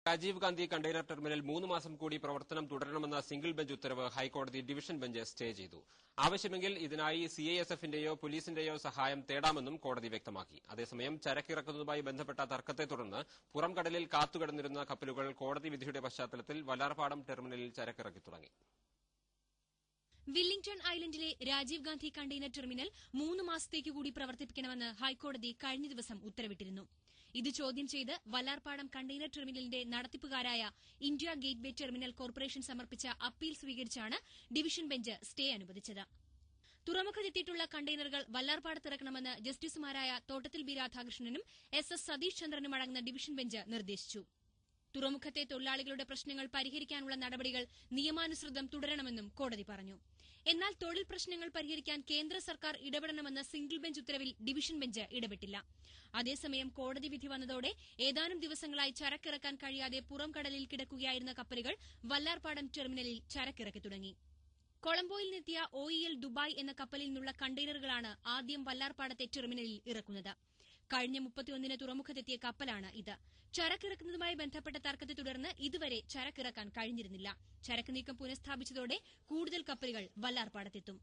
Rajeev Gandhi container terminal 3 മാസം കൂടി പ്രവർത്തനം തുടരണമെന്ന സിംഗിൾ ബെഞ്ച് ഉത്തരവ് ഹൈക്കോടതി ഡിവിഷൻ ബെഞ്ച് സ്റ്റേ ചെയ്തു. ആവശ്യമെങ്കിൽ ഇതിനായി സിഐഎസ്എഫിന്റെയോ പോലീസിന്റെയോ സഹായം തേടാമെന്നും കോടതി വ്യക്തമാക്കി. അതേസമയം ചരക്കിറക്കുന്നതുമായി ബന്ധപ്പെട്ട തർക്കത്തെ തുടർന്ന് പുറംകടലിൽ കാത്തുകിടന്നിരുന്ന കപ്പലുകൾ കോടതി വിധിയുടെ പശ്ചാത്തലത്തിൽ വല്ലാർപാടം ടെർമിനലിൽ ചരക്കിറക്കി തുടങ്ങി. വില്ലിംഗ്ടൺ ഐലൻഡിലെ രാജീവ് ഗാന്ധി കണ്ടെയ്നർ ടെർമിനൽ 3 മാസത്തേക്ക് കൂടി പ്രവർത്തിപ്പിക്കണമെന്ന് ഹൈക്കോടതി കഴിഞ്ഞ ദിവസം ഉത്തരവിട്ടിരുന്നു. ഇത് ചോദ്യം ചെയ്ത് വല്ലാർപാടം കണ്ടെയ്നർ ടെർമിനലിന്റെ നടത്തിപ്പുകാരായ ഇന്ത്യ ഗേറ്റ്വേ ടെർമിനൽ കോർപ്പറേഷൻ സമർപ്പിച്ച അപ്പീൽ സ്വീകരിച്ചാണ് ഡിവിഷൻ ബെഞ്ച് സ്റ്റേ അനുവദിച്ചത്. തുറമുഖത്തെത്തിയിട്ടുള്ള കണ്ടെയ്നറുകൾ വല്ലാർപാടത്തിറക്കണമെന്ന് ജസ്റ്റിസുമാരായ തോട്ടത്തിൽ ബി രാധാകൃഷ്ണനും എസ് സതീഷ് ചന്ദ്രനും അടങ്ങുന്ന ഡിവിഷൻ ബെഞ്ച് നിർദ്ദേശിച്ചു. തുറമുഖത്തെ തൊഴിലാളികളുടെ പ്രശ്നങ്ങൾ പരിഹരിക്കാനുള്ള നടപടികൾ നിയമാനുസൃതം തുടരണമെന്നും കോടതി പറഞ്ഞു. എന്നാൽ തൊഴിൽ പ്രശ്നങ്ങൾ പരിഹരിക്കാൻ കേന്ദ്ര സർക്കാർ ഇടപെടണമെന്ന സിംഗിൾ ബെഞ്ച് ഉത്തരവിൽ ഡിവിഷൻ ബെഞ്ച് ഇടപെട്ടില്ല. അതേസമയം കോടതി വിധി വന്നതോടെ ഏതാനും ദിവസങ്ങളായി ചരക്കിറക്കാൻ കഴിയാതെ പുറംകടലിൽ കിടക്കുകയായിരുന്ന കപ്പലുകൾ വല്ലാർപാടം ടെർമിനലിൽ ചരക്കിറക്കി തുടങ്ങി. കൊളംബോയിൽ നിന്നെത്തിയ OEL ദുബായ് എന്ന കപ്പലിൽ നിന്നുള്ള കണ്ടെയ്നറുകളാണ് ആദ്യം വല്ലാർപാടത്തെ ടെർമിനലിൽ ഇറക്കുന്നത്. കഴിഞ്ഞ 31-ന് തുറമുഖത്തെത്തിയ കപ്പലാണ് ഇത്. ചരക്കിറക്കുന്നതുമായി ബന്ധപ്പെട്ട തർക്കത്തെ തുടർന്ന് ഇതുവരെ ചരക്കിറക്കാൻ കഴിഞ്ഞിരുന്നില്ല. ചരക്ക് നീക്കം പുനഃസ്ഥാപിച്ചതോടെ കൂടുതൽ കപ്പലുകൾ വല്ലാർപാടത്തെത്തും.